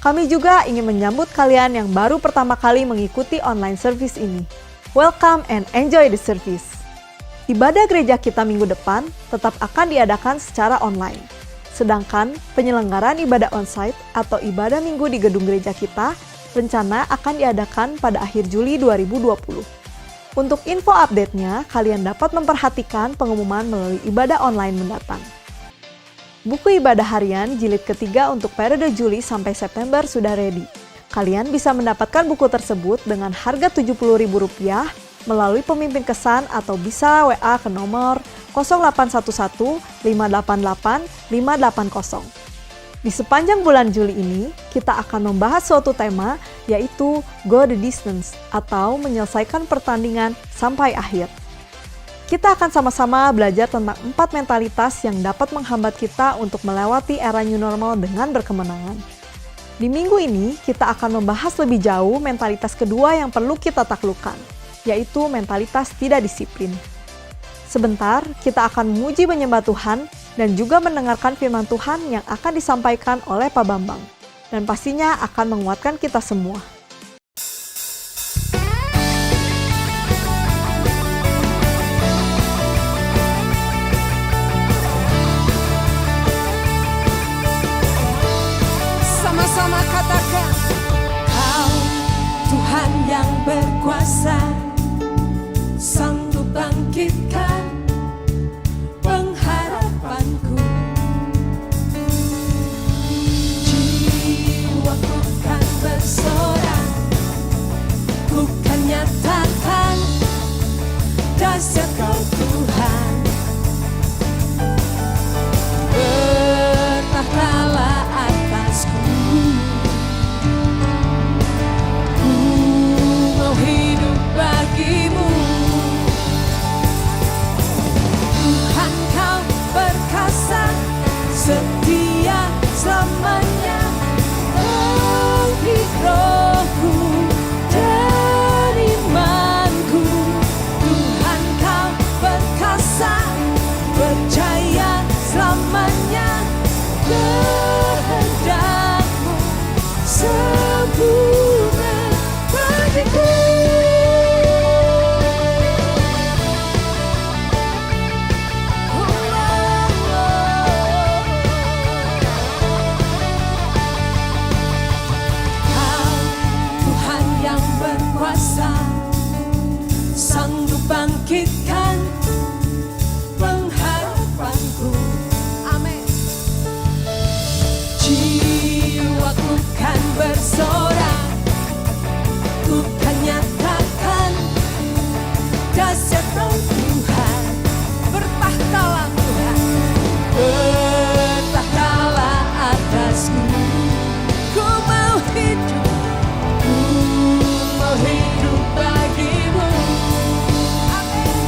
Kami juga ingin menyambut kalian yang baru pertama kali mengikuti online service ini. Welcome and enjoy the service. Ibadah gereja kita minggu depan tetap akan diadakan secara online. Sedangkan penyelenggaraan ibadah onsite atau ibadah minggu di gedung gereja kita rencana akan diadakan pada akhir Juli 2020. Untuk info update-nya, kalian dapat memperhatikan pengumuman melalui ibadah online mendatang. Buku ibadah harian jilid ketiga untuk periode Juli sampai September sudah ready. Kalian bisa mendapatkan buku tersebut dengan harga Rp70.000 melalui pemimpin kesan atau bisa WA ke nomor 0811 588 580. Di sepanjang bulan Juli ini, kita akan membahas suatu tema yaitu Go the Distance atau menyelesaikan pertandingan sampai akhir. Kita akan sama-sama belajar tentang 4 mentalitas yang dapat menghambat kita untuk melewati era new normal dengan berkemenangan. Di minggu ini, kita akan membahas lebih jauh mentalitas kedua yang perlu kita taklukkan, yaitu mentalitas tidak disiplin. Sebentar, kita akan memuji menyembah Tuhan dan juga mendengarkan firman Tuhan yang akan disampaikan oleh Pak Bambang. Dan pastinya akan menguatkan kita semua. Sama-sama katakan, Kau Tuhan yang berkuasa, sanggup bangkitkan pengharapanku. Jiwaku kan bersorak, ku kan nyatakan dahsyat Kau Tuhan. Bertahtalah atasku, ku mau hidup bagimu. Tuhan Kau perkasa, setia selamanya. Bangkit rohku dan imanku. Tuhan Kau perkasa, percaya selamanya. Kehendak-Mu sempurna bagiku. Kau Tuhan yang berkuasa, sanggup bangkitkan pengharapanku. Amin. Jiwaku kan bersorak, ku kan nyatakan dahsyat Kau Tuhan. Bertahtalah Tuhan, bertahtalah atasku. Ku mau hidup bagimu. Amin.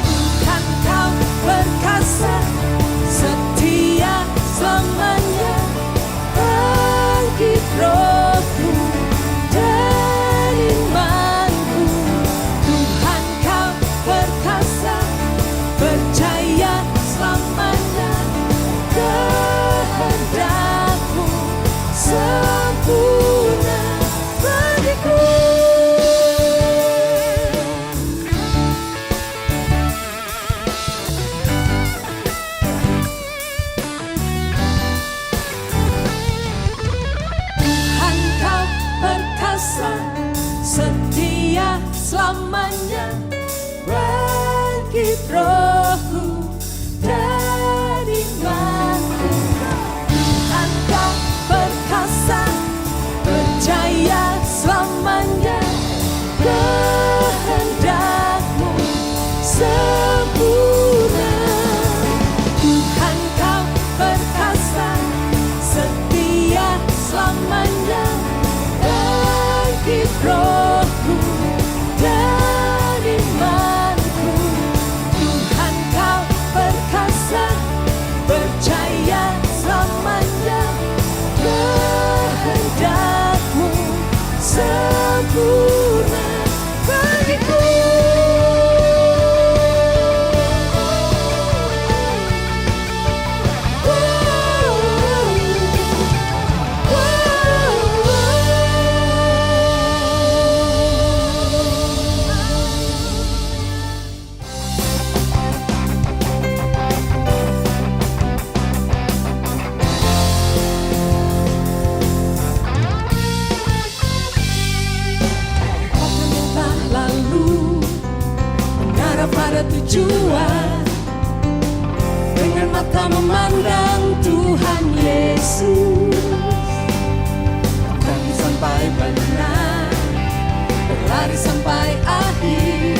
Tuhan Kau perkasa, setia selamanya. Bangkit rohku dan imanku. Tuhan Kau perkasa, percaya selamanya. Kehendak-Mu sempurna bagiku. Tuhan Kau perkasa, setia selamanya. Bangkit rohku dan imanku. Tuhan Kau perkasa, percaya selamanya. Kehendak-Mu sempurna. Tuhan Kau perkasa, setia selamanya. Bangkit rohku dan imanku. Tuhan Yesus. Bertanding sampai menang, berlari sampai akhir,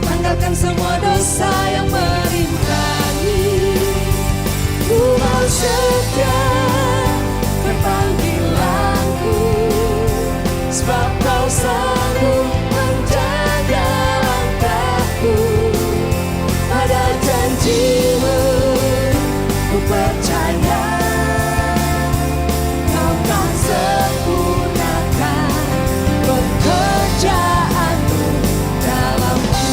tanggalkan semua dosa yang merintangi. Ku mau setia kan panggilanku, sebab kau sanggup menjaga langkahku. Pada janjimu ku percaya, kau kan sempurnakan pekerjaanmu dalamku.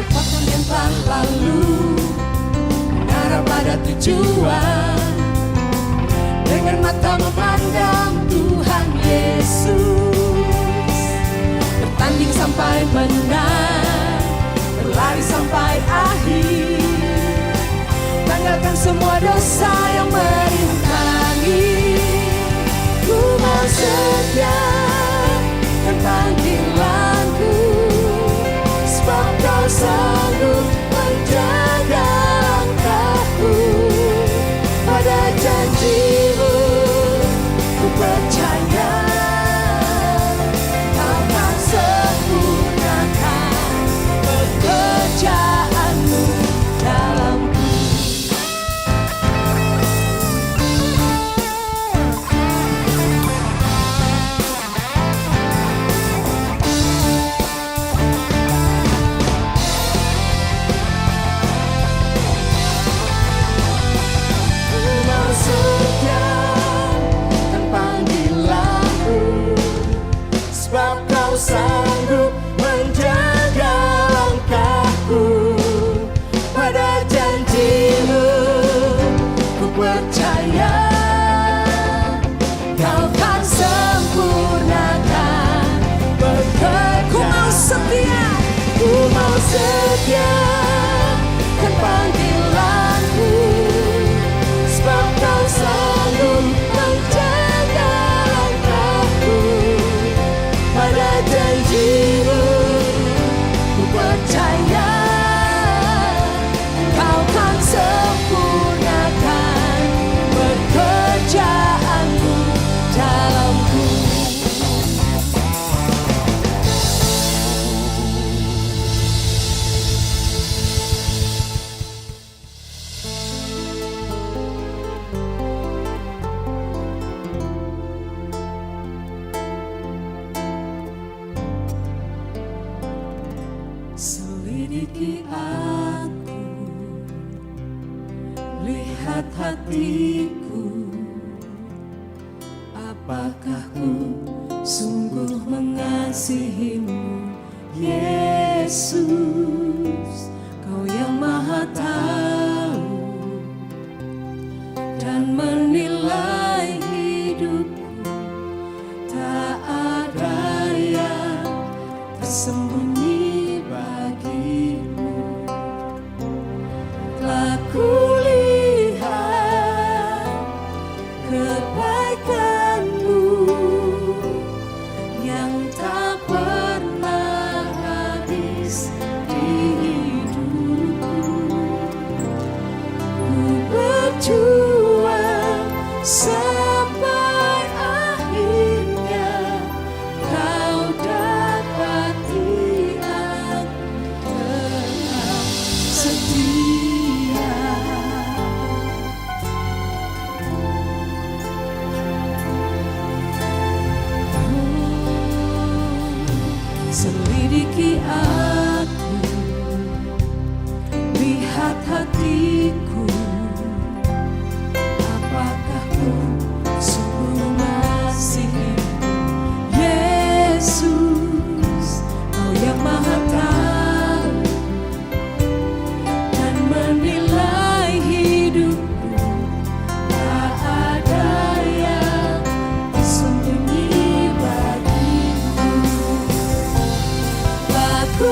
Lupakan yang telah lalu, mengarah pada tujuan, dengan mata memandang Tuhan Yesus. Bertanding sampai menang, berlari sampai akhir, tanggalkan semua dosa yang merintangi. Ku mau setia kan panggilanku, sebab kau sanggup menjaga langkahku. Pada janjimu ku percaya, kau kan sempurnakan pekerjaanmu dalamku. Ku mau setia kan panggilanku, sebab kau sanggup menjaga langkahku. Pada janjimu ku percaya, kau kan sempurnakan pekerjaan. Ku mau setia, ku mau setia kan panggilanku, sebab kau sanggup menjaga langkahku. Pada janjimu ku percaya, kau kan sempurnakan pekerjaanmu dalamku. Selidiki aku, lihat hatiku, apakah ku sungguh mengasihimu, Yesus. Kau yang maha tahu dan menilai hidupku, tak ada yang tersembunyi bagimu. Telah kulihat kebaikanmu yang tak pernah habis di hidupku. Ku berjuang sampai akhirnya kau dapati aku tetap setia. Selidiki aku, lihat hatiku, apakah ku sungguh mengasihimu, Yesus. Kau yang maha tahu dan menilai hidupku, tak ada yang tersembunyi bagimu. Aku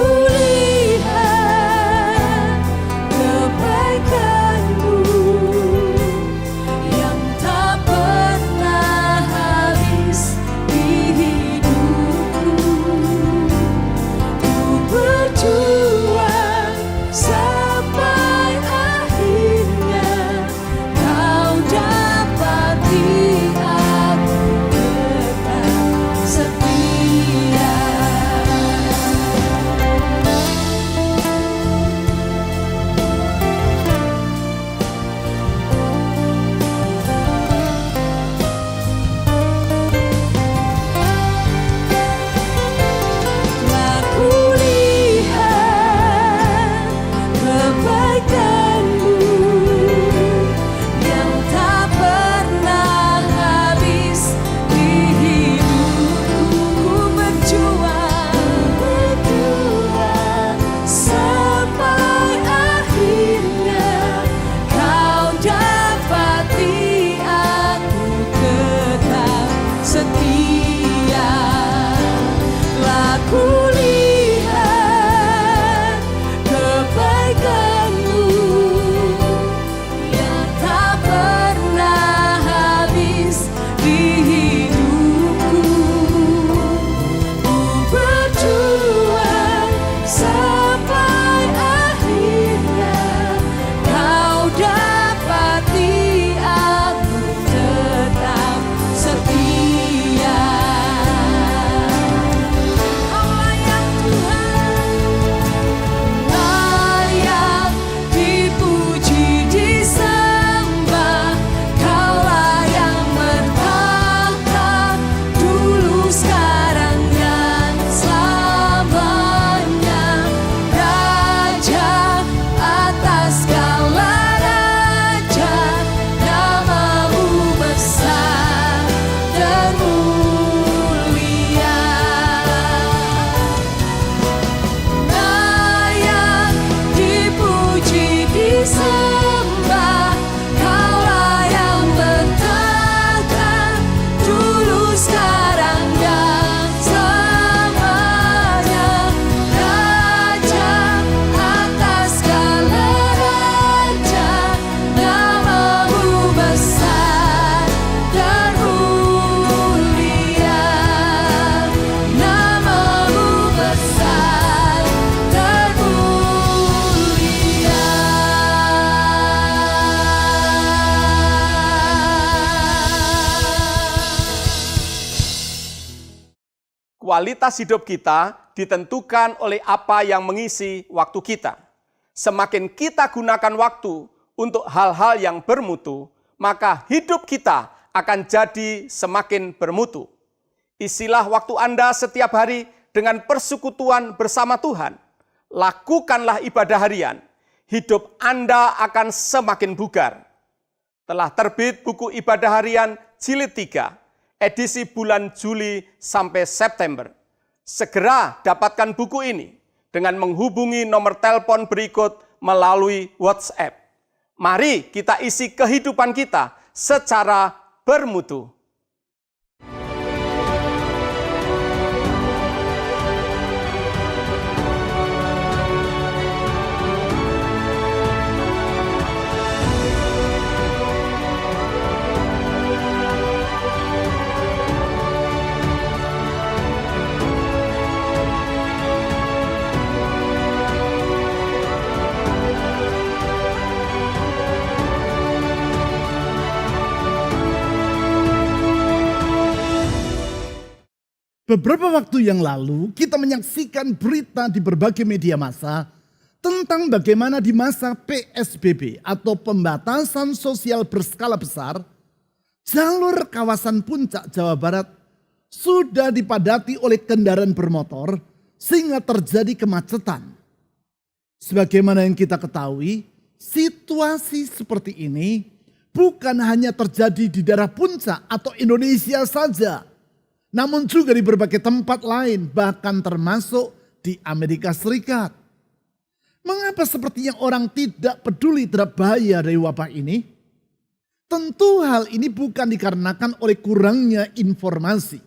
Kualitas hidup kita ditentukan oleh apa yang mengisi waktu kita. Semakin kita gunakan waktu untuk hal-hal yang bermutu, maka hidup kita akan jadi semakin bermutu. Isilah waktu Anda setiap hari dengan persekutuan bersama Tuhan. Lakukanlah ibadah harian. Hidup Anda akan semakin bugar. Telah terbit buku ibadah harian jilid 3, edisi bulan Juli sampai September. Segera dapatkan buku ini dengan menghubungi nomor telepon berikut melalui WhatsApp. Mari kita isi kehidupan kita secara bermutu. Beberapa waktu yang lalu kita menyaksikan berita di berbagai media massa tentang bagaimana di masa PSBB atau pembatasan sosial berskala besar, jalur kawasan Puncak Jawa Barat sudah dipadati oleh kendaraan bermotor sehingga terjadi kemacetan. Sebagaimana yang kita ketahui, situasi seperti ini bukan hanya terjadi di daerah Puncak atau Indonesia saja, namun juga di berbagai tempat lain, bahkan termasuk di Amerika Serikat. Mengapa sepertinya orang tidak peduli terhadap bahaya dari wabah ini? Tentu hal ini bukan dikarenakan oleh kurangnya informasi.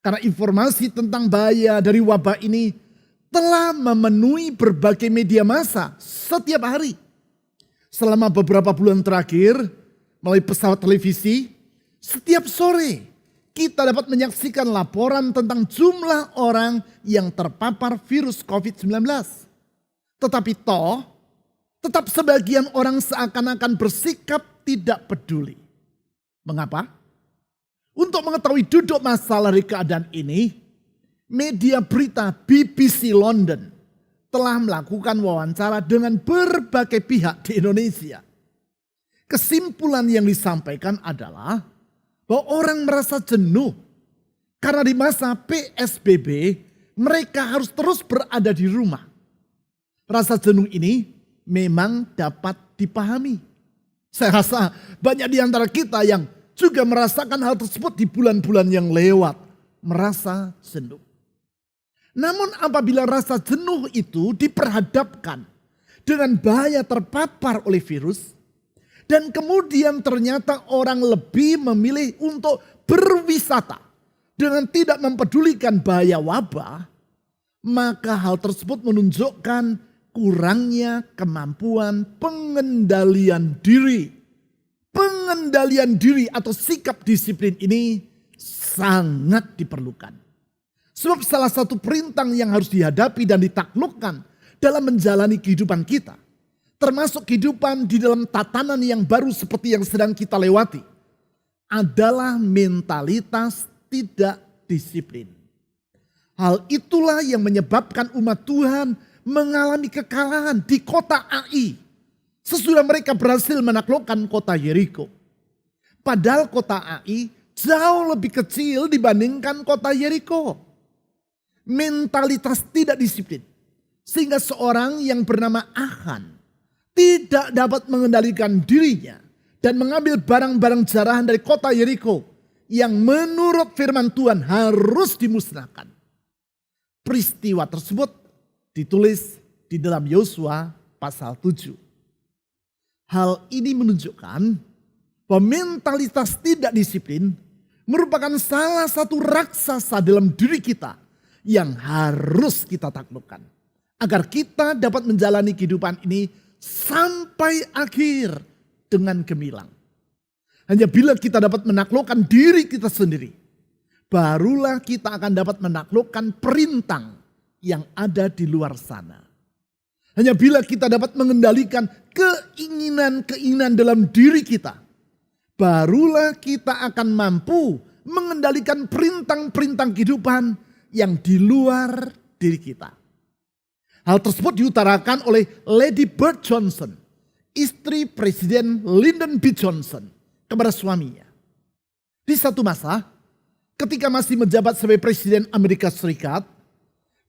Karena informasi tentang bahaya dari wabah ini telah memenuhi berbagai media massa setiap hari. Selama beberapa bulan terakhir, melalui pesawat televisi, setiap sore kita dapat menyaksikan laporan tentang jumlah orang yang terpapar virus COVID-19. Tetapi tetap sebagian orang seakan-akan bersikap tidak peduli. Mengapa? Untuk mengetahui duduk masalah dari keadaan ini, media berita BBC London telah melakukan wawancara dengan berbagai pihak di Indonesia. Kesimpulan yang disampaikan adalah bahwa orang merasa jenuh karena di masa PSBB mereka harus terus berada di rumah. Rasa jenuh ini memang dapat dipahami. Saya rasa banyak di antara kita yang juga merasakan hal tersebut di bulan-bulan yang lewat, merasa jenuh. Namun apabila rasa jenuh itu diperhadapkan dengan bahaya terpapar oleh virus, dan kemudian ternyata orang lebih memilih untuk berwisata dengan tidak mempedulikan bahaya wabah, maka hal tersebut menunjukkan kurangnya kemampuan pengendalian diri. Pengendalian diri atau sikap disiplin ini sangat diperlukan. Sebab salah satu perintang yang harus dihadapi dan ditaklukkan dalam menjalani kehidupan kita, termasuk kehidupan di dalam tatanan yang baru seperti yang sedang kita lewati, adalah mentalitas tidak disiplin. Hal itulah yang menyebabkan umat Tuhan mengalami kekalahan di kota Ai sesudah mereka berhasil menaklukkan kota Yeriko. Padahal kota Ai jauh lebih kecil dibandingkan kota Yeriko. Mentalitas tidak disiplin sehingga seorang yang bernama Achan tidak dapat mengendalikan dirinya dan mengambil barang-barang jarahan dari kota Yeriko yang menurut firman Tuhan harus dimusnahkan. Peristiwa tersebut ditulis di dalam Yosua pasal 7. Hal ini menunjukkan bahwa mentalitas tidak disiplin merupakan salah satu raksasa dalam diri kita yang harus kita taklukkan agar kita dapat menjalani kehidupan ini sampai akhir dengan gemilang. Hanya bila kita dapat menaklukkan diri kita sendiri, barulah kita akan dapat menaklukkan perintang yang ada di luar sana. Hanya bila kita dapat mengendalikan keinginan-keinginan dalam diri kita, barulah kita akan mampu mengendalikan perintang-perintang kehidupan yang di luar diri kita. Hal tersebut diutarakan oleh Lady Bird Johnson, istri Presiden Lyndon B. Johnson, kepada suaminya. Di satu masa, ketika masih menjabat sebagai Presiden Amerika Serikat,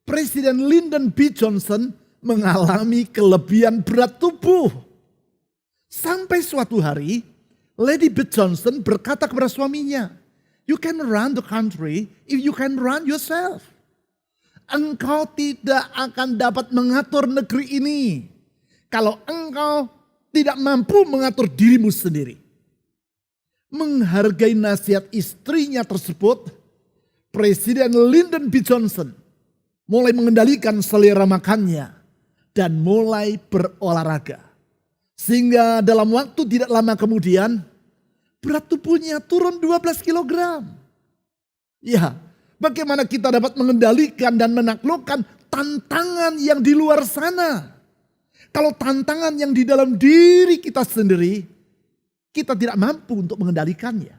Presiden Lyndon B. Johnson mengalami kelebihan berat tubuh. Sampai suatu hari, Lady Bird Johnson berkata kepada suaminya, "You can run the country if you can run yourself." Engkau tidak akan dapat mengatur negeri ini kalau engkau tidak mampu mengatur dirimu sendiri. Menghargai nasihat istrinya tersebut, Presiden Lyndon B. Johnson mulai mengendalikan selera makannya dan mulai berolahraga. Sehingga dalam waktu tidak lama kemudian, berat tubuhnya turun 12 kilogram. Ya, bagaimana kita dapat mengendalikan dan menaklukkan tantangan yang di luar sana? Kalau tantangan yang di dalam diri kita sendiri, kita tidak mampu untuk mengendalikannya.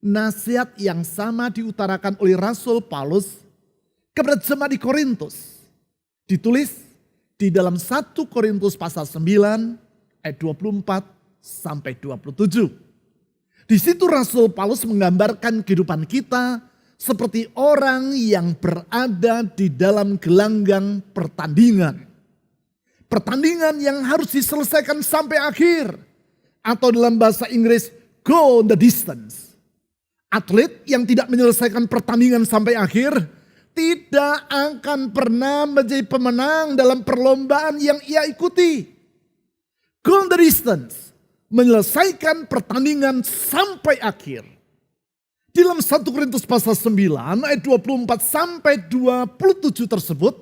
Nasihat yang sama diutarakan oleh Rasul Paulus kepada jemaat di Korintus. Ditulis di dalam 1 Korintus pasal 9 ayat 24 sampai 27. Di situ Rasul Paulus menggambarkan kehidupan kita seperti orang yang berada di dalam gelanggang pertandingan. Pertandingan yang harus diselesaikan sampai akhir. Atau dalam bahasa Inggris, go the distance. Atlet yang tidak menyelesaikan pertandingan sampai akhir tidak akan pernah menjadi pemenang dalam perlombaan yang ia ikuti. Go the distance, menyelesaikan pertandingan sampai akhir. Di dalam 1 Korintus pasal 9 ayat 24 sampai 27 tersebut,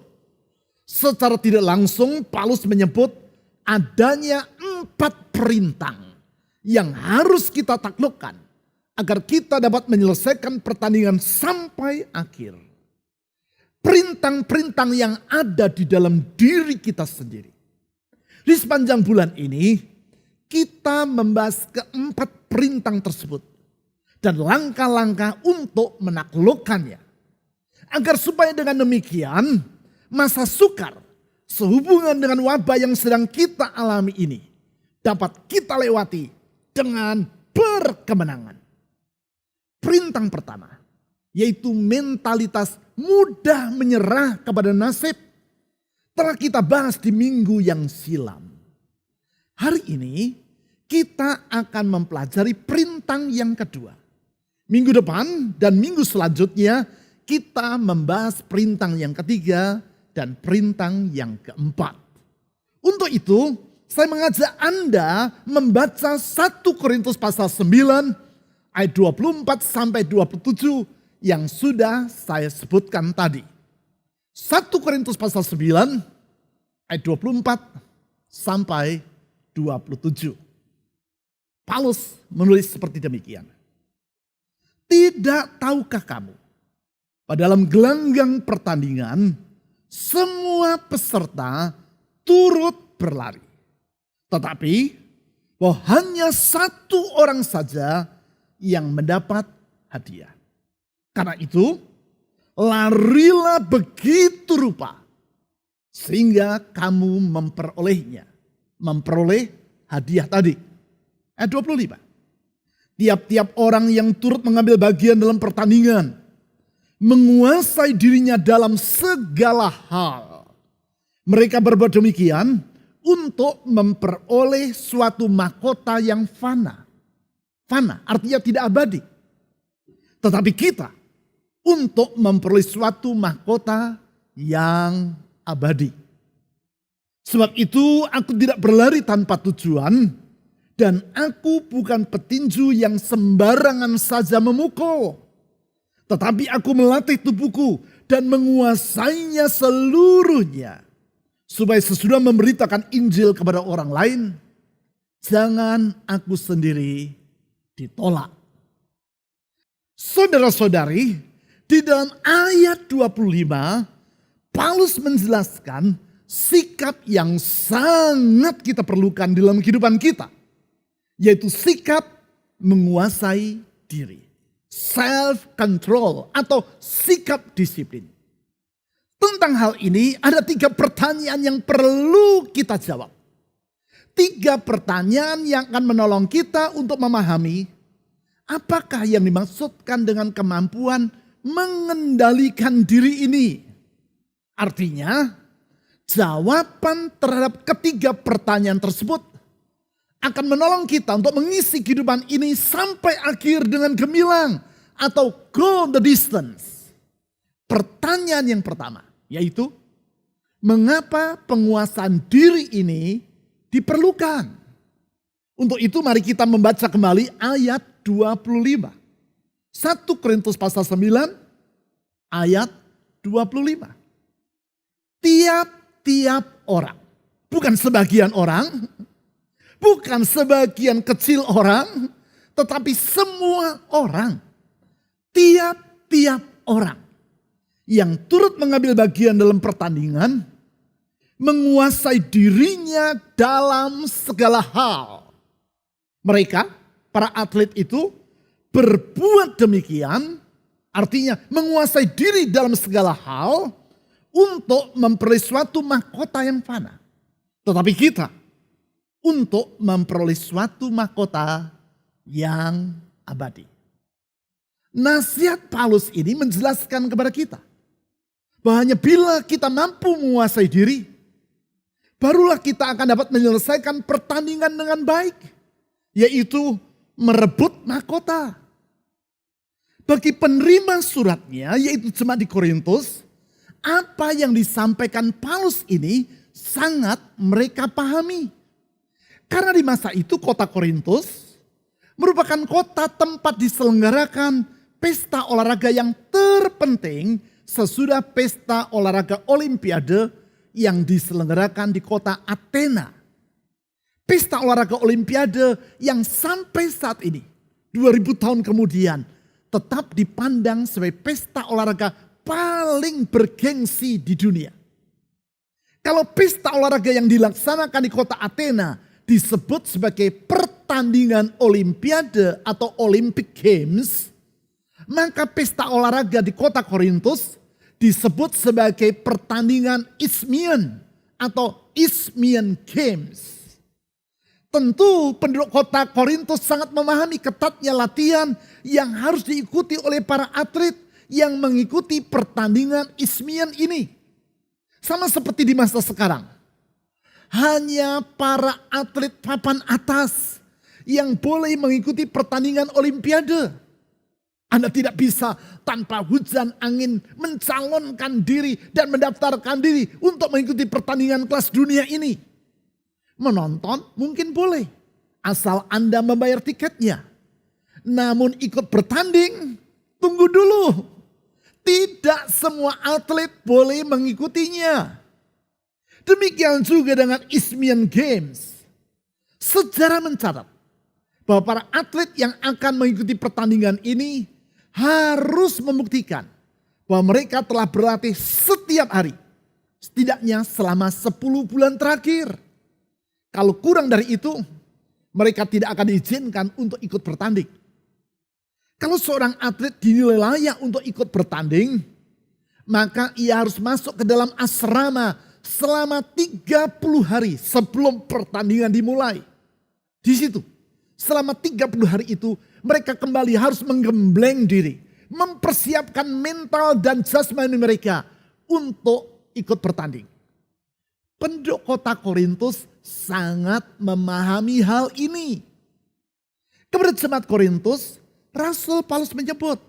secara tidak langsung Paulus menyebut adanya 4 perintang yang harus kita taklukkan agar kita dapat menyelesaikan pertandingan sampai akhir. Perintang-perintang yang ada di dalam diri kita sendiri. Di sepanjang bulan ini kita membahas keempat perintang tersebut dan langkah-langkah untuk menaklukkannya. Agar supaya dengan demikian masa sukar sehubungan dengan wabah yang sedang kita alami ini dapat kita lewati dengan berkemenangan. Perintah pertama yaitu mentalitas mudah menyerah kepada nasib. Telah kita bahas di minggu yang silam. Hari ini kita akan mempelajari perintah yang kedua. Minggu depan dan minggu selanjutnya kita membahas perintah yang ketiga dan perintah yang keempat. Untuk itu saya mengajak Anda membaca 1 Korintus pasal 9 ayat 24 sampai 27 yang sudah saya sebutkan tadi. 1 Korintus pasal 9 ayat 24 sampai 27. Paulus menulis seperti demikian. Tidak tahukah kamu, pada dalam gelanggang pertandingan semua peserta turut berlari. Tetapi bahwa hanya satu orang saja yang mendapat hadiah. Karena itu larilah begitu rupa sehingga kamu memperolehnya. Memperoleh hadiah tadi. Ayat 25. Tiap-tiap orang yang turut mengambil bagian dalam pertandingan menguasai dirinya dalam segala hal. Mereka berbuat demikian untuk memperoleh suatu mahkota yang fana. Fana artinya tidak abadi. Tetapi kita untuk memperoleh suatu mahkota yang abadi. Sebab itu aku tidak berlari tanpa tujuan. Dan aku bukan petinju yang sembarangan saja memukul. Tetapi aku melatih tubuhku dan menguasainya seluruhnya. Supaya sesudah memberitakan Injil kepada orang lain, jangan aku sendiri ditolak. Saudara-saudari, di dalam ayat 25, Paulus menjelaskan sikap yang sangat kita perlukan dalam kehidupan kita. Yaitu sikap menguasai diri. self-control atau sikap disiplin. Tentang hal ini ada 3 pertanyaan yang perlu kita jawab. 3 pertanyaan yang akan menolong kita untuk memahami apakah yang dimaksudkan dengan kemampuan mengendalikan diri ini. Artinya, jawaban terhadap ketiga pertanyaan tersebut akan menolong kita untuk mengisi kehidupan ini sampai akhir dengan gemilang atau go the distance. Pertanyaan yang pertama yaitu, mengapa penguasaan diri ini diperlukan? Untuk itu mari kita membaca kembali ayat 25. 1 Korintus pasal 9 ayat 25. Tiap-tiap orang, bukan sebagian orang, bukan sebagian kecil orang, tetapi semua orang, tiap-tiap orang yang turut mengambil bagian dalam pertandingan, menguasai dirinya dalam segala hal. Mereka, para atlet itu, berbuat demikian, artinya menguasai diri dalam segala hal untuk memperoleh suatu mahkota yang fana. Tetapi kita, untuk memperoleh suatu mahkota yang abadi. Nasihat Paulus ini menjelaskan kepada kita bahwa hanya bila kita mampu menguasai diri, barulah kita akan dapat menyelesaikan pertandingan dengan baik, yaitu merebut mahkota. Bagi penerima suratnya, yaitu jemaat di Korintus, apa yang disampaikan Paulus ini sangat mereka pahami. Karena di masa itu kota Korintus merupakan kota tempat diselenggarakan pesta olahraga yang terpenting sesudah pesta olahraga Olimpiade yang diselenggarakan di kota Athena. Pesta olahraga Olimpiade yang sampai saat ini, 2000 tahun kemudian, tetap dipandang sebagai pesta olahraga paling bergengsi di dunia. Kalau pesta olahraga yang dilaksanakan di kota Athena disebut sebagai pertandingan Olimpiade atau Olympic Games, maka pesta olahraga di kota Korintus disebut sebagai pertandingan Isthmian atau Isthmian Games. Tentu penduduk kota Korintus sangat memahami ketatnya latihan yang harus diikuti oleh para atlet yang mengikuti pertandingan Isthmian ini. Sama seperti di masa sekarang. Hanya para atlet papan atas yang boleh mengikuti pertandingan Olimpiade. Anda tidak bisa tanpa hujan angin mencalonkan diri dan mendaftarkan diri untuk mengikuti pertandingan kelas dunia ini. Menonton mungkin boleh, asal Anda membayar tiketnya. Namun ikut bertanding, tunggu dulu. Tidak semua atlet boleh mengikutinya. Demikian juga dengan Isthmian Games. Sejarah mencatat bahwa para atlet yang akan mengikuti pertandingan ini harus membuktikan bahwa mereka telah berlatih setiap hari. Setidaknya selama 10 bulan terakhir. Kalau kurang dari itu, mereka tidak akan diizinkan untuk ikut bertanding. Kalau seorang atlet dinilai layak untuk ikut bertanding, maka ia harus masuk ke dalam asrama selama 30 hari sebelum pertandingan dimulai. Di situ, selama 30 hari itu, mereka kembali harus menggembleng diri, mempersiapkan mental dan jasmani mereka untuk ikut bertanding. Penduduk kota Korintus sangat memahami hal ini. Kepada jemaat Korintus, Rasul Paulus menyebut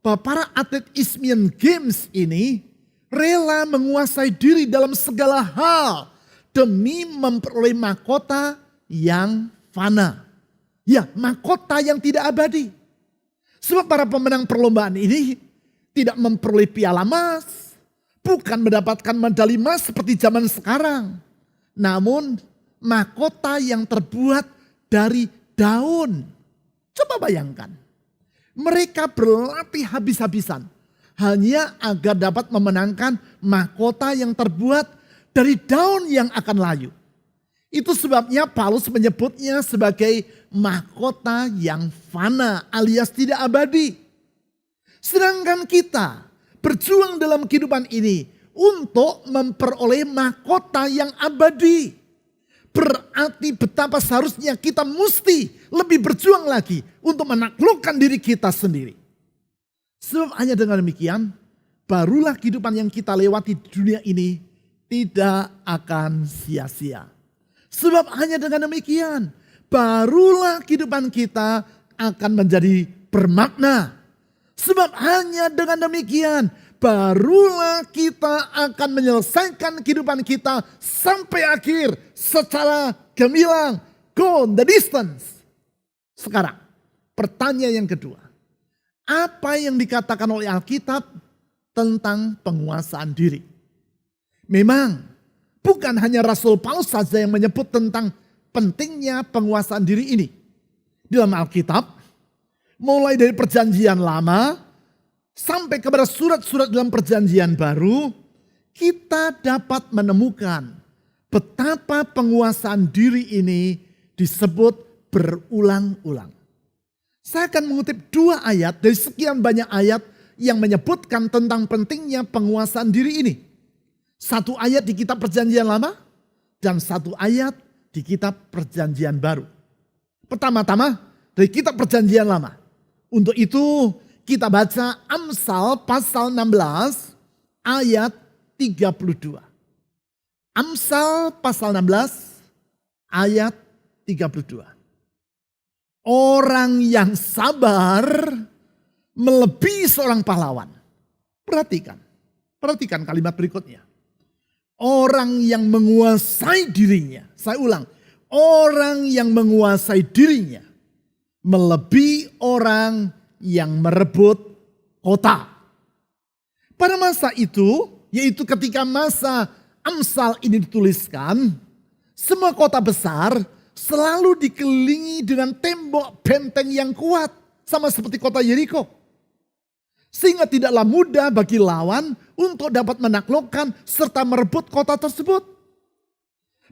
bahwa para atlet Isthmian Games ini rela menguasai diri dalam segala hal demi memperoleh mahkota yang fana. Ya, mahkota yang tidak abadi. Sebab para pemenang perlombaan ini tidak memperoleh piala emas, bukan mendapatkan medali emas seperti zaman sekarang. Namun mahkota yang terbuat dari daun. Coba bayangkan. Mereka berlatih habis-habisan hanya agar dapat memenangkan mahkota yang terbuat dari daun yang akan layu. Itu sebabnya Paulus menyebutnya sebagai mahkota yang fana alias tidak abadi. Sedangkan kita berjuang dalam kehidupan ini untuk memperoleh mahkota yang abadi. Berarti betapa seharusnya kita mesti lebih berjuang lagi untuk menaklukkan diri kita sendiri. Sebab hanya dengan demikian, barulah kehidupan yang kita lewati di dunia ini tidak akan sia-sia. Sebab hanya dengan demikian, barulah kehidupan kita akan menjadi bermakna. Sebab hanya dengan demikian, barulah kita akan menyelesaikan kehidupan kita sampai akhir secara gemilang. Go the distance. Sekarang, pertanyaan yang kedua. Apa yang dikatakan oleh Alkitab tentang penguasaan diri? Memang bukan hanya Rasul Paulus saja yang menyebut tentang pentingnya penguasaan diri ini. Dalam Alkitab, mulai dari perjanjian lama sampai kepada surat-surat dalam perjanjian baru, kita dapat menemukan betapa penguasaan diri ini disebut berulang-ulang. Saya akan mengutip 2 ayat dari sekian banyak ayat yang menyebutkan tentang pentingnya penguasaan diri ini. 1 ayat di kitab perjanjian lama dan 1 ayat di kitab perjanjian baru. Pertama-tama dari kitab perjanjian lama. Untuk itu kita baca Amsal pasal 16 ayat 32. Amsal pasal 16 ayat 32. Orang yang sabar melebihi seorang pahlawan. Perhatikan kalimat berikutnya. Orang yang menguasai dirinya. Saya ulang. Orang yang menguasai dirinya melebihi orang yang merebut kota. Pada masa itu, yaitu ketika masa Amsal ini dituliskan, semua kota besar selalu dikelilingi dengan tembok benteng yang kuat. Sama seperti kota Yeriko. Sehingga tidaklah mudah bagi lawan untuk dapat menaklukkan serta merebut kota tersebut.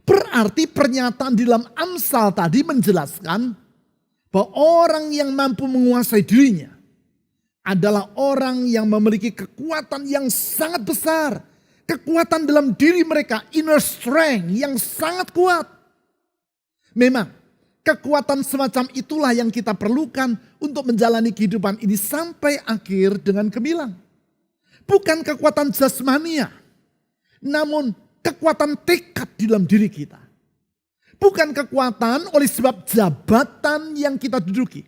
Berarti pernyataan di dalam Amsal tadi menjelaskan bahwa orang yang mampu menguasai dirinya adalah orang yang memiliki kekuatan yang sangat besar. Kekuatan dalam diri mereka, inner strength yang sangat kuat. Memang kekuatan semacam itulah yang kita perlukan untuk menjalani kehidupan ini sampai akhir dengan gemilang. Bukan kekuatan jasmania, namun kekuatan tekad di dalam diri kita. Bukan kekuatan oleh sebab jabatan yang kita duduki,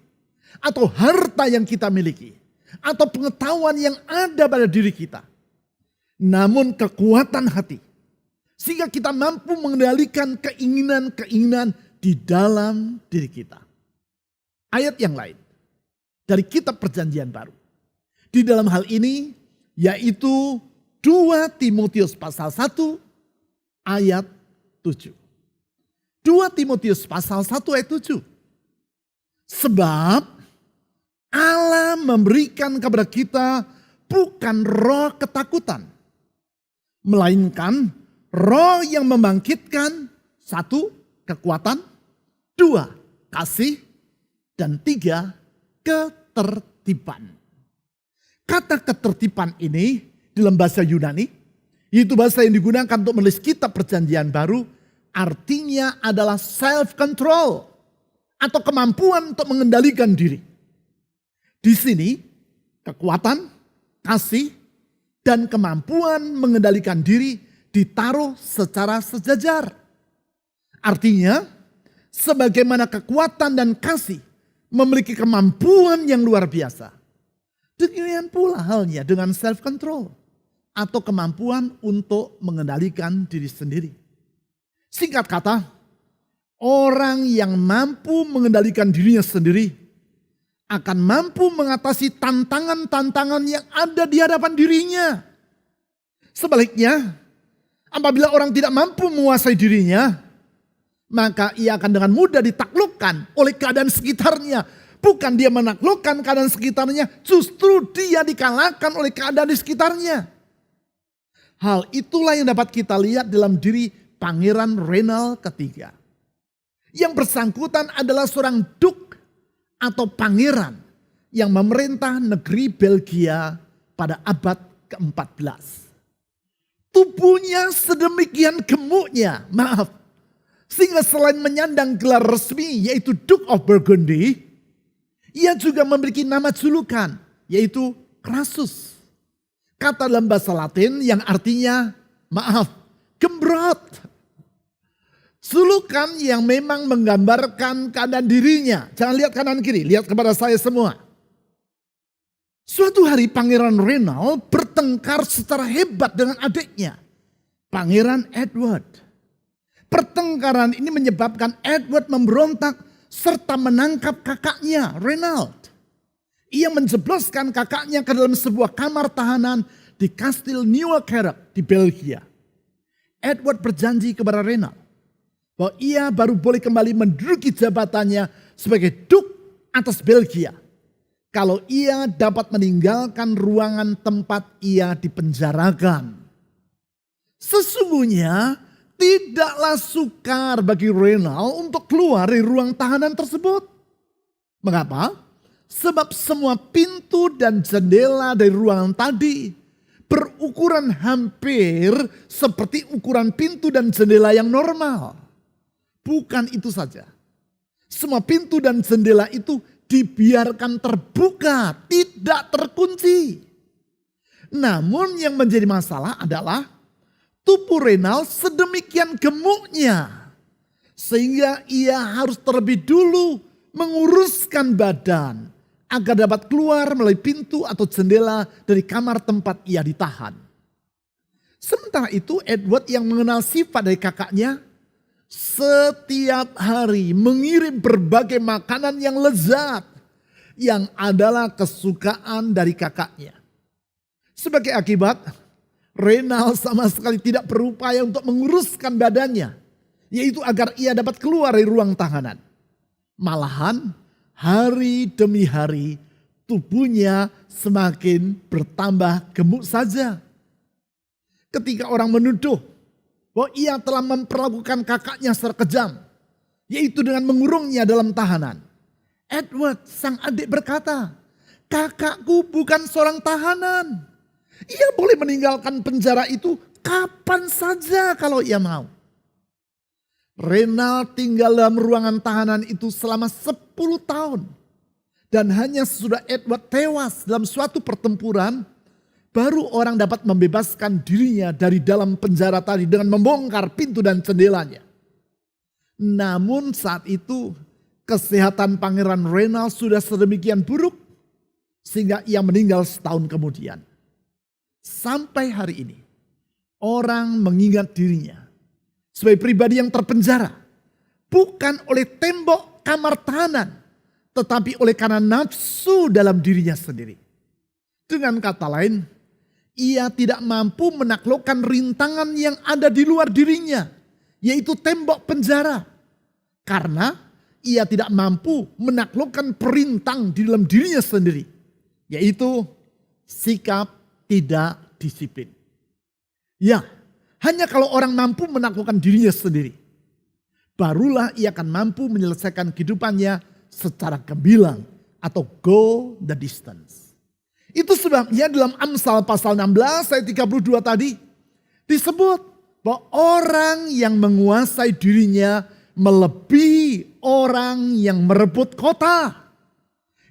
atau harta yang kita miliki, atau pengetahuan yang ada pada diri kita. Namun kekuatan hati, sehingga kita mampu mengendalikan keinginan-keinginan di dalam diri kita. Ayat yang lain dari kitab perjanjian baru. Di dalam hal ini yaitu 2 Timotius pasal 1 ayat 7. 2 Timotius pasal 1 ayat 7. Sebab Allah memberikan kepada kita bukan roh ketakutan, melainkan roh yang membangkitkan 1 kekuatan, 2 kasih, dan 3 ketertiban. Kata ketertiban ini dalam bahasa Yunani, yaitu bahasa yang digunakan untuk menulis kitab perjanjian baru, artinya adalah self-control atau kemampuan untuk mengendalikan diri. Di sini kekuatan, kasih, dan kemampuan mengendalikan diri ditaruh secara sejajar. Artinya, sebagaimana kekuatan dan kasih memiliki kemampuan yang luar biasa, demikian pula halnya dengan self-control atau kemampuan untuk mengendalikan diri sendiri. Singkat kata, orang yang mampu mengendalikan dirinya sendiri akan mampu mengatasi tantangan-tantangan yang ada di hadapan dirinya. Sebaliknya, apabila orang tidak mampu menguasai dirinya, maka ia akan dengan mudah ditaklukkan oleh keadaan sekitarnya. Bukan dia menaklukkan keadaan sekitarnya, justru dia dikalahkan oleh keadaan di sekitarnya. Hal itulah yang dapat kita lihat dalam diri Pangeran Renal ketiga. Yang bersangkutan adalah seorang duk atau pangeran yang memerintah negeri Belgia pada abad ke-14. Tubuhnya sedemikian gemuknya, sehingga selain menyandang gelar resmi yaitu Duke of Burgundy, ia juga memiliki nama julukan yaitu Crassus. Kata dalam bahasa Latin yang artinya gembrot. Julukan yang memang menggambarkan keadaan dirinya. Jangan lihat kanan kiri, lihat kepada saya semua. Suatu hari Pangeran Reynald bertengkar secara hebat dengan adiknya, Pangeran Edward. Pertengkaran ini menyebabkan Edward memberontak serta menangkap kakaknya Reynald. Ia menjebloskan kakaknya ke dalam sebuah kamar tahanan di Kastil Nieuwerkerk di Belgia. Edward berjanji kepada Reynald bahwa ia baru boleh kembali menduduki jabatannya sebagai Duke atas Belgia kalau ia dapat meninggalkan ruangan tempat ia dipenjarakan. Sesungguhnya tidaklah sukar bagi Reynald untuk keluar dari ruang tahanan tersebut. Mengapa? Sebab semua pintu dan jendela dari ruangan tadi berukuran hampir seperti ukuran pintu dan jendela yang normal. Bukan itu saja. Semua pintu dan jendela itu dibiarkan terbuka, tidak terkunci. Namun yang menjadi masalah adalah tubuh Reynald sedemikian gemuknya, sehingga ia harus terlebih dulu menguruskan badan agar dapat keluar melalui pintu atau jendela dari kamar tempat ia ditahan. Sementara itu Edward yang mengenal sifat dari kakaknya, setiap hari mengirim berbagai makanan yang lezat yang adalah kesukaan dari kakaknya. Sebagai akibat, Reynald sama sekali tidak berupaya untuk menguruskan badannya, yaitu agar ia dapat keluar dari ruang tahanan. Malahan hari demi hari tubuhnya semakin bertambah gemuk saja. Ketika orang menuduh bahwa ia telah memperlakukan kakaknya secara kejam, yaitu dengan mengurungnya dalam tahanan, Edward sang adik berkata, "Kakakku bukan seorang tahanan. Ia boleh meninggalkan penjara itu kapan saja kalau ia mau." Reynald tinggal dalam ruangan tahanan itu selama 10 tahun. Dan hanya sesudah Edward tewas dalam suatu pertempuran, baru orang dapat membebaskan dirinya dari dalam penjara tadi dengan membongkar pintu dan jendelanya. Namun saat itu kesehatan Pangeran Reynald sudah sedemikian buruk sehingga ia meninggal setahun kemudian. Sampai hari ini orang mengingat dirinya sebagai pribadi yang terpenjara bukan oleh tembok kamar tahanan, tetapi oleh karena nafsu dalam dirinya sendiri. Dengan kata lain, ia tidak mampu menaklukkan rintangan yang ada di luar dirinya, yaitu tembok penjara. Karena ia tidak mampu menaklukkan perintang di dalam dirinya sendiri, yaitu sikap tidak disiplin. Ya, hanya kalau orang mampu menaklukkan dirinya sendiri, barulah ia akan mampu menyelesaikan kehidupannya secara gemilang atau go the distance. Itu sebabnya dalam Amsal pasal 16 ayat 32 tadi disebut bahwa orang yang menguasai dirinya melebihi orang yang merebut kota.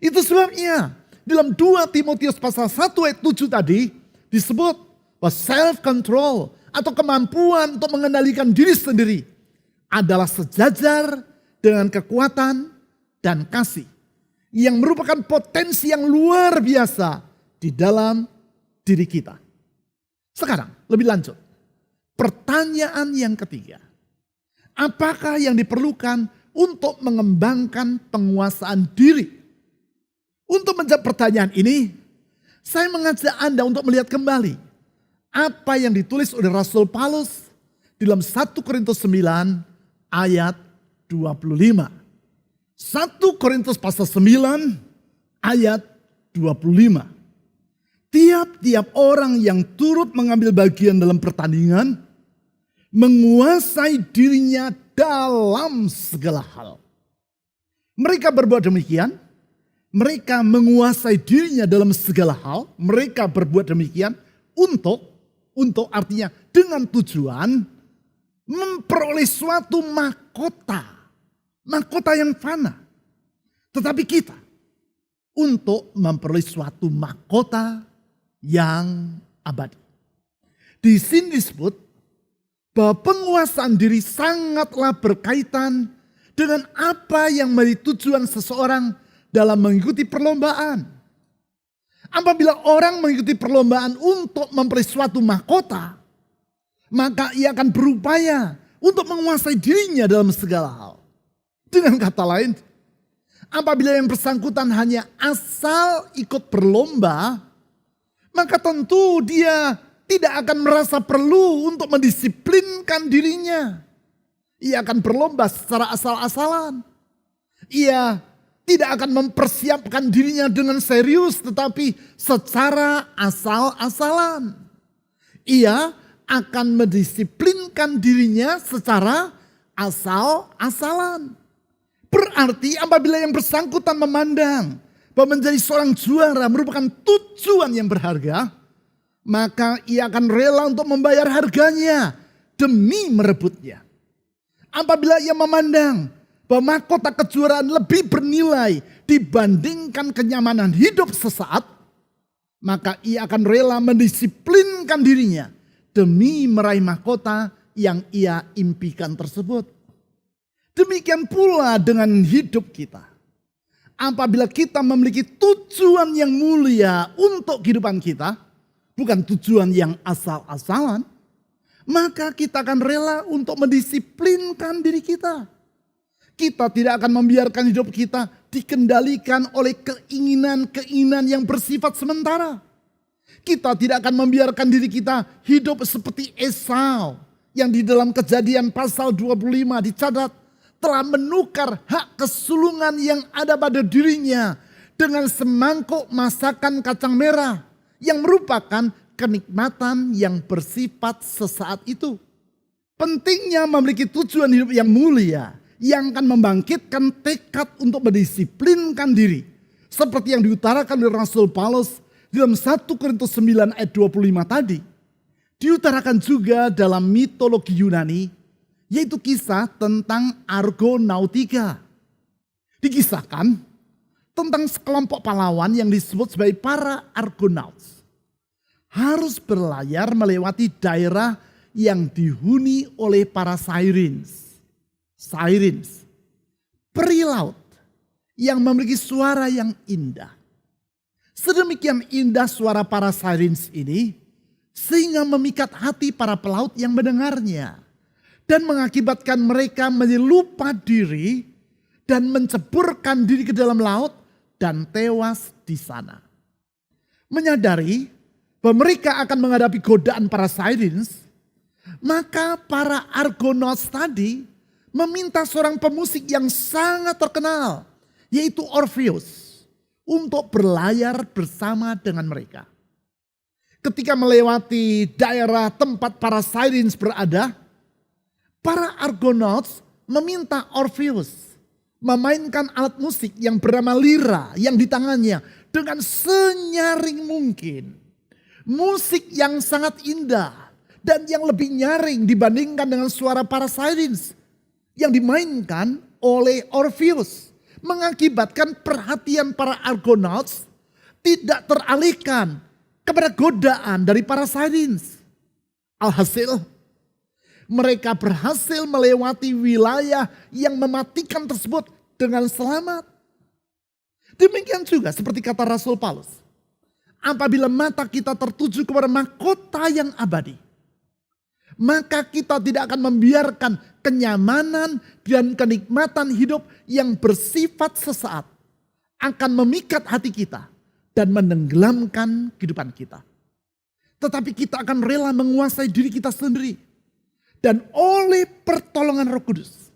Itu sebabnya dalam 2 Timotius pasal 1 ayat 7 tadi disebut bahwa self control atau kemampuan untuk mengendalikan diri sendiri adalah sejajar dengan kekuatan dan kasih yang merupakan potensi yang luar biasa di dalam diri kita. Sekarang lebih lanjut. Pertanyaan yang ketiga. Apakah yang diperlukan untuk mengembangkan penguasaan diri? Untuk menjawab pertanyaan ini, saya mengajak Anda untuk melihat kembali apa yang ditulis oleh Rasul Paulus di dalam 1 Korintus 9 ayat 25. 1 Korintus pasal 9 ayat 25. Tiap-tiap orang yang turut mengambil bagian dalam pertandingan menguasai dirinya dalam segala hal. Mereka berbuat demikian Mereka menguasai dirinya dalam segala hal. Mereka berbuat demikian untuk artinya dengan tujuan memperoleh suatu mahkota. Mahkota yang fana. Tetapi kita untuk memperoleh suatu mahkota yang abadi. Di sini disebut bahwa penguasaan diri sangatlah berkaitan dengan apa yang menjadi tujuan seseorang dalam mengikuti perlombaan. Apabila orang mengikuti perlombaan untuk memperoleh suatu mahkota, maka ia akan berupaya untuk menguasai dirinya dalam segala hal. Dengan kata lain, apabila yang bersangkutan hanya asal ikut berlomba, maka tentu dia tidak akan merasa perlu untuk mendisiplinkan dirinya. Ia akan berlomba secara asal-asalan. Ia tidak akan mempersiapkan dirinya dengan serius, tetapi secara asal-asalan. Ia akan mendisiplinkan dirinya secara asal-asalan. Berarti apabila yang bersangkutan memandang bahwa menjadi seorang juara merupakan tujuan yang berharga, maka ia akan rela untuk membayar harganya demi merebutnya. Apabila ia memandang bahwa mahkota kejuaraan lebih bernilai dibandingkan kenyamanan hidup sesaat, maka ia akan rela mendisiplinkan dirinya demi meraih mahkota yang ia impikan tersebut. Demikian pula dengan hidup kita. Apabila kita memiliki tujuan yang mulia untuk kehidupan kita, bukan tujuan yang asal-asalan, maka kita akan rela untuk mendisiplinkan diri kita. Kita tidak akan membiarkan hidup kita dikendalikan oleh keinginan-keinginan yang bersifat sementara. Kita tidak akan membiarkan diri kita hidup seperti Esau yang di dalam Kejadian pasal 25 dicatat telah menukar hak kesulungan yang ada pada dirinya dengan semangkuk masakan kacang merah yang merupakan kenikmatan yang bersifat sesaat itu. Pentingnya memiliki tujuan hidup yang mulia yang akan membangkitkan tekad untuk mendisiplinkan diri. Seperti yang diutarakan oleh Rasul Paulus dalam 1 Korintus 9 ayat 25 tadi. Diutarakan juga dalam mitologi Yunani, yaitu kisah tentang Argonautika. Dikisahkan tentang sekelompok pahlawan yang disebut sebagai para Argonauts. Harus berlayar melewati daerah yang dihuni oleh para Sirens. Peri laut yang memiliki suara yang indah. Sedemikian indah suara para Sirens ini sehingga memikat hati para pelaut yang mendengarnya. Dan mengakibatkan mereka menyelupa diri dan menceburkan diri ke dalam laut dan tewas di sana. Menyadari bahwa mereka akan menghadapi godaan para Sirens, maka para Argonauts tadi meminta seorang pemusik yang sangat terkenal, yaitu Orpheus, untuk berlayar bersama dengan mereka. Ketika melewati daerah tempat para Sirens berada, para Argonauts meminta Orpheus memainkan alat musik yang bernama lira yang di tangannya dengan senyaring mungkin. Musik yang sangat indah dan yang lebih nyaring dibandingkan dengan suara para Sirens yang dimainkan oleh Orpheus. Mengakibatkan perhatian para Argonauts tidak teralihkan kepada godaan dari para Sirens. Alhasil, mereka berhasil melewati wilayah yang mematikan tersebut dengan selamat. Demikian juga seperti kata Rasul Paulus. Apabila mata kita tertuju kepada mahkota yang abadi, maka kita tidak akan membiarkan kenyamanan dan kenikmatan hidup yang bersifat sesaat akan memikat hati kita dan menenggelamkan kehidupan kita. Tetapi kita akan rela menguasai diri kita sendiri. Dan oleh pertolongan Roh Kudus,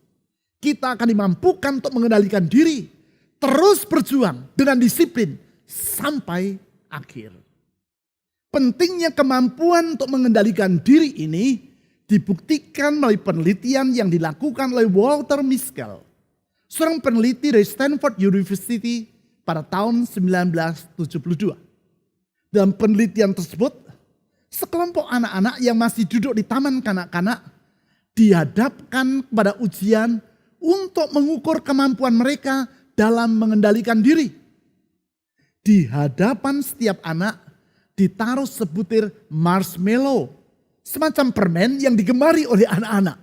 kita akan dimampukan untuk mengendalikan diri, terus berjuang dengan disiplin sampai akhir. Pentingnya kemampuan untuk mengendalikan diri ini dibuktikan melalui penelitian yang dilakukan oleh Walter Mischel, seorang peneliti dari Stanford University pada tahun 1972. Dalam penelitian tersebut, sekelompok anak-anak yang masih duduk di taman kanak-kanak dihadapkan pada ujian untuk mengukur kemampuan mereka dalam mengendalikan diri. Di hadapan setiap anak ditaruh sebutir marshmallow, semacam permen yang digemari oleh anak-anak.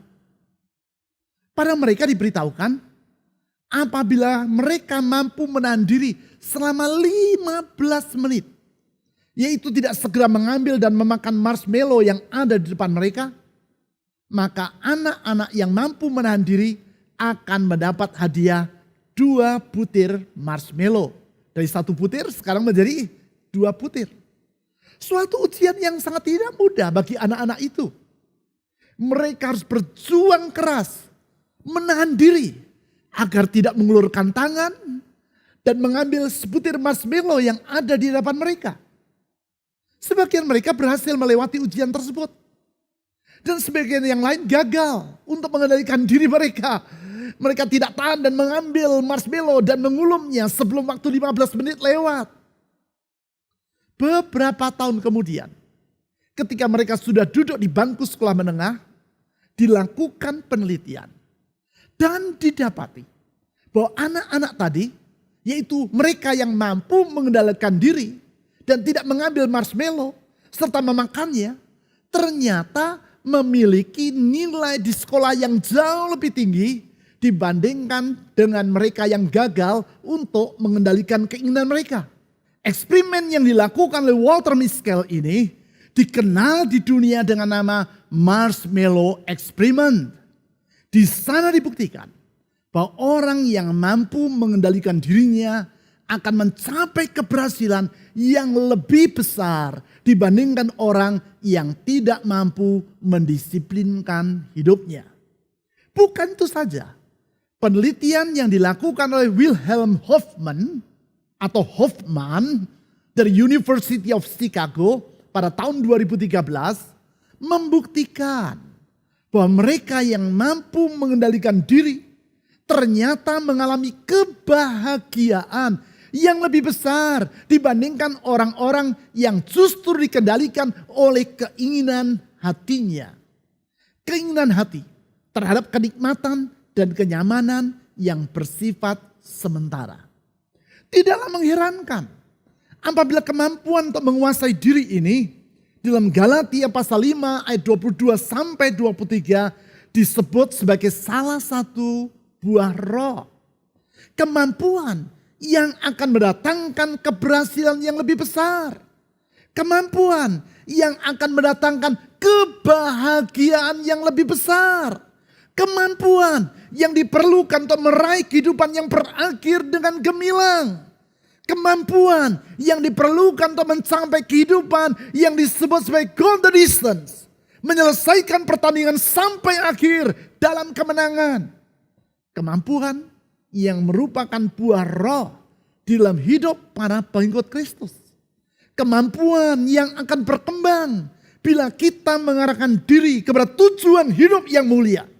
Pada mereka diberitahukan, apabila mereka mampu menahan diri selama 15 menit, yaitu tidak segera mengambil dan memakan marshmallow yang ada di depan mereka, maka anak-anak yang mampu menahan diri akan mendapat hadiah 2 butir marshmallow. Dari 1 butir sekarang menjadi 2 butir. Suatu ujian yang sangat tidak mudah bagi anak-anak itu. Mereka harus berjuang keras, menahan diri agar tidak mengulurkan tangan dan mengambil sebutir marshmallow yang ada di depan mereka. Sebagian mereka berhasil melewati ujian tersebut. Dan sebagian yang lain gagal untuk mengendalikan diri mereka. Mereka tidak tahan dan mengambil marshmallow dan mengulumnya sebelum waktu 15 menit lewat. Beberapa tahun kemudian, ketika mereka sudah duduk di bangku sekolah menengah, dilakukan penelitian. Dan didapati bahwa anak-anak tadi, yaitu mereka yang mampu mengendalikan diri dan tidak mengambil marshmallow serta memakannya, ternyata memiliki nilai di sekolah yang jauh lebih tinggi dibandingkan dengan mereka yang gagal untuk mengendalikan keinginan mereka. Eksperimen yang dilakukan oleh Walter Mischel ini dikenal di dunia dengan nama Marshmallow Experiment. Di sana dibuktikan bahwa orang yang mampu mengendalikan dirinya akan mencapai keberhasilan yang lebih besar dibandingkan orang yang tidak mampu mendisiplinkan hidupnya. Bukan itu saja, penelitian yang dilakukan oleh Wilhelm Hoffman dari University of Chicago pada tahun 2013 membuktikan bahwa mereka yang mampu mengendalikan diri ternyata mengalami kebahagiaan yang lebih besar dibandingkan orang-orang yang justru dikendalikan oleh keinginan hatinya. Keinginan hati terhadap kenikmatan dan kenyamanan yang bersifat sementara. Tidaklah mengherankan apabila kemampuan untuk menguasai diri ini dalam Galatia pasal 5 ayat 22 sampai 23 disebut sebagai salah satu buah roh. Kemampuan yang akan mendatangkan keberhasilan yang lebih besar. Kemampuan yang akan mendatangkan kebahagiaan yang lebih besar. Kemampuan yang diperlukan untuk meraih kehidupan yang berakhir dengan gemilang. Kemampuan yang diperlukan untuk mencapai kehidupan yang disebut sebagai golden distance. Menyelesaikan pertandingan sampai akhir dalam kemenangan. Kemampuan yang merupakan buah roh di dalam hidup para pengikut Kristus. Kemampuan yang akan berkembang bila kita mengarahkan diri kepada tujuan hidup yang mulia.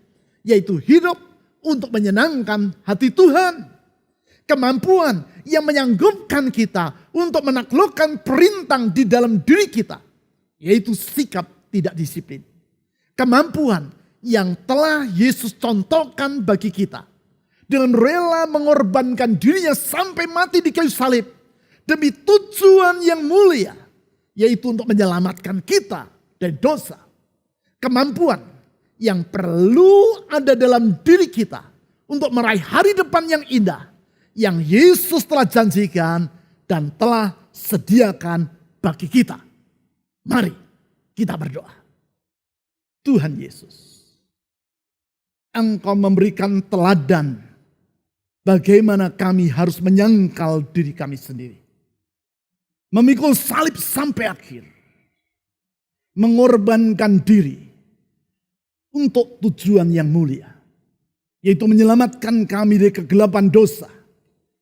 Yaitu hidup untuk menyenangkan hati Tuhan. Kemampuan yang menyanggupkan kita untuk menaklukkan perintah di dalam diri kita. Yaitu sikap tidak disiplin. Kemampuan yang telah Yesus contohkan bagi kita. Dengan rela mengorbankan dirinya sampai mati di kayu salib. Demi tujuan yang mulia. Yaitu untuk menyelamatkan kita dari dosa. Kemampuan yang perlu ada dalam diri kita untuk meraih hari depan yang indah yang Yesus telah janjikan dan telah sediakan bagi kita. Mari kita berdoa. Tuhan Yesus, Engkau memberikan teladan bagaimana kami harus menyangkal diri kami sendiri. Memikul salib sampai akhir. Mengorbankan diri untuk tujuan yang mulia. Yaitu menyelamatkan kami dari kegelapan dosa.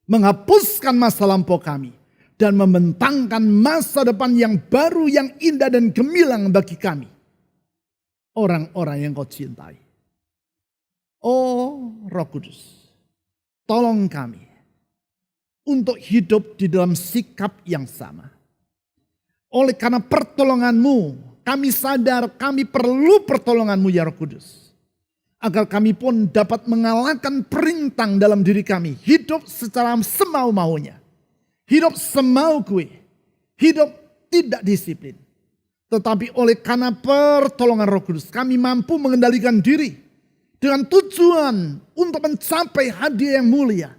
Menghapuskan masa lampau kami. Dan membentangkan masa depan yang baru, yang indah dan gemilang bagi kami. Orang-orang yang Kau cintai. Oh Roh Kudus, tolong kami untuk hidup di dalam sikap yang sama. Oleh karena pertolongan-Mu, kami sadar kami perlu pertolongan-Mu ya Roh Kudus. Agar kami pun dapat mengalahkan perintang dalam diri kami. Hidup secara semau-maunya. Hidup semau gue. Hidup tidak disiplin. Tetapi oleh karena pertolongan Roh Kudus, kami mampu mengendalikan diri. Dengan tujuan untuk mencapai hadiah yang mulia.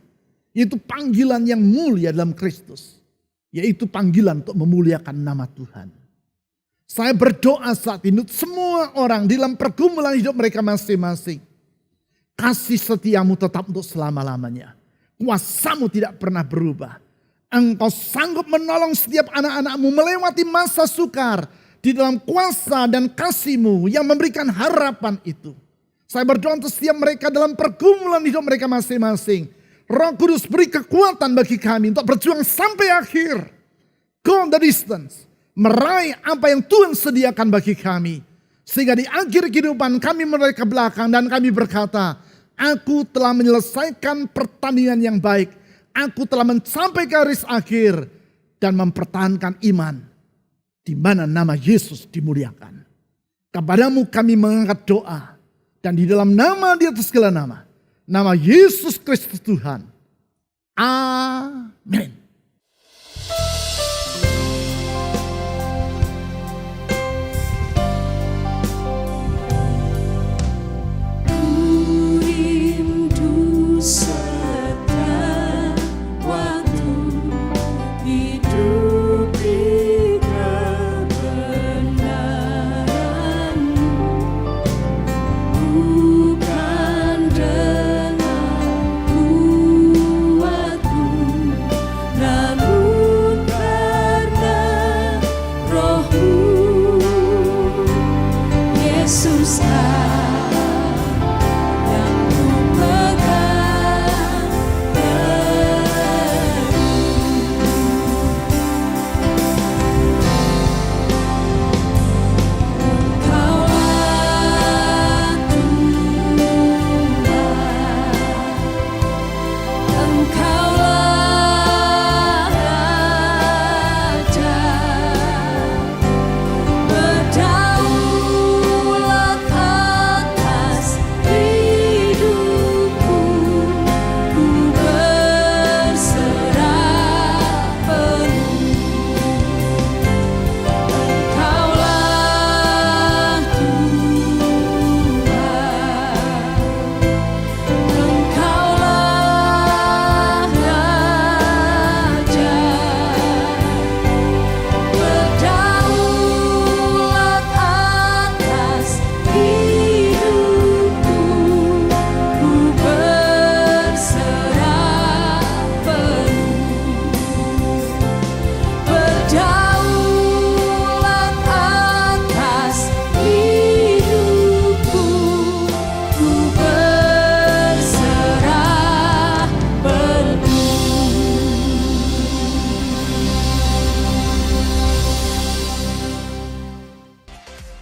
Yaitu panggilan yang mulia dalam Kristus. Yaitu panggilan untuk memuliakan nama Tuhan. Saya berdoa saat ini semua orang di dalam pergumulan hidup mereka masing-masing. Kasih setiamu tetap untuk selama-lamanya. Kuasamu tidak pernah berubah. Engkau sanggup menolong setiap anak-anakmu melewati masa sukar. Di dalam kuasa dan kasih-Mu yang memberikan harapan itu. Saya berdoa untuk setiap mereka dalam pergumulan hidup mereka masing-masing. Roh Kudus beri kekuatan bagi kami untuk berjuang sampai akhir. Go the distance. Meraih apa yang Tuhan sediakan bagi kami. Sehingga di akhir kehidupan kami menoleh ke belakang dan kami berkata, aku telah menyelesaikan pertandingan yang baik. Aku telah mencapai garis akhir dan mempertahankan iman. Di mana nama Yesus dimuliakan. Kepadamu kami mengangkat doa. Dan di dalam nama di atas segala nama. Nama Yesus Kristus Tuhan. Amin.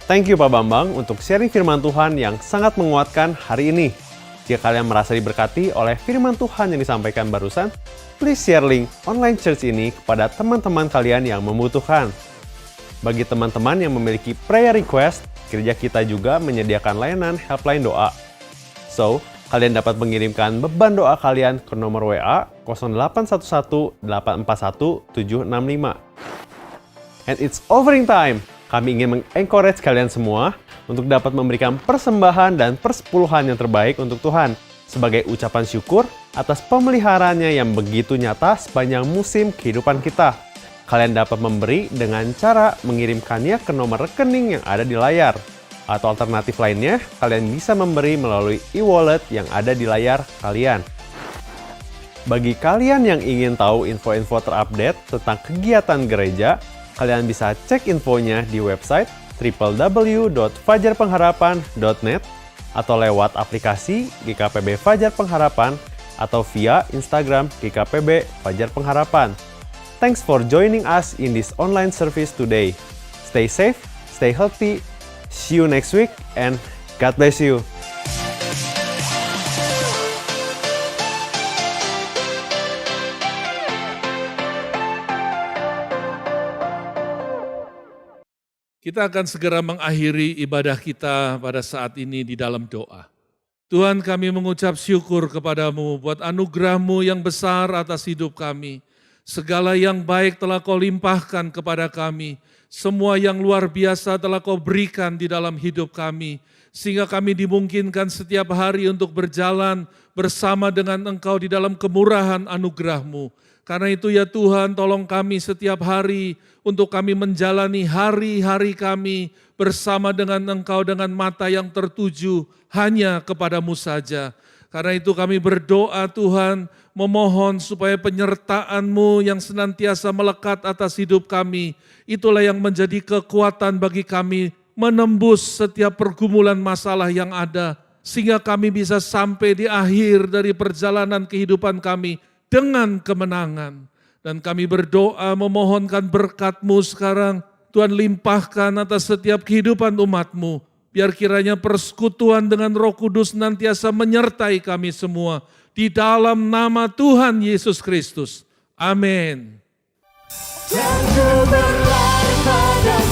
Thank you Pak Bambang untuk sharing firman Tuhan yang sangat menguatkan hari ini. Jika kalian merasa diberkati oleh firman Tuhan yang disampaikan barusan, please share link online church ini kepada teman-teman kalian yang membutuhkan. Bagi teman-teman yang memiliki prayer request, gereja kita juga menyediakan layanan helpline doa. So, kalian dapat mengirimkan beban doa kalian ke nomor WA 0811 841 765. And it's offering time! Kami ingin meng-encourage kalian semua untuk dapat memberikan persembahan dan persepuluhan yang terbaik untuk Tuhan sebagai ucapan syukur atas pemeliharaannya yang begitu nyata sepanjang musim kehidupan kita. Kalian dapat memberi dengan cara mengirimkannya ke nomor rekening yang ada di layar. Atau alternatif lainnya, kalian bisa memberi melalui e-wallet yang ada di layar kalian. Bagi kalian yang ingin tahu info-info terupdate tentang kegiatan gereja, kalian bisa cek infonya di website www.fajarpengharapan.net atau lewat aplikasi GKPB Fajar Pengharapan atau via Instagram GKPB Fajar Pengharapan. Thanks for joining us in this online service today. Stay safe, stay healthy, see you next week, and God bless you. Kita akan segera mengakhiri ibadah kita pada saat ini di dalam doa. Tuhan, kami mengucap syukur kepadamu buat anugerah-Mu yang besar atas hidup kami. Segala yang baik telah Kau limpahkan kepada kami. Semua yang luar biasa telah Kau berikan di dalam hidup kami. Sehingga kami dimungkinkan setiap hari untuk berjalan bersama dengan Engkau di dalam kemurahan anugerah-Mu. Karena itu ya Tuhan, tolong kami setiap hari untuk kami menjalani hari-hari kami bersama dengan Engkau dengan mata yang tertuju hanya kepadamu saja. Karena itu kami berdoa Tuhan, memohon supaya penyertaan-Mu yang senantiasa melekat atas hidup kami, itulah yang menjadi kekuatan bagi kami menembus setiap pergumulan masalah yang ada, sehingga kami bisa sampai di akhir dari perjalanan kehidupan kami dengan kemenangan. Dan kami berdoa memohonkan berkat-Mu sekarang, Tuhan limpahkan atas setiap kehidupan umat-Mu. Biar kiranya persekutuan dengan Roh Kudus nantiasa menyertai kami semua. Di dalam nama Tuhan Yesus Kristus. Amin. Dan ku berlari pada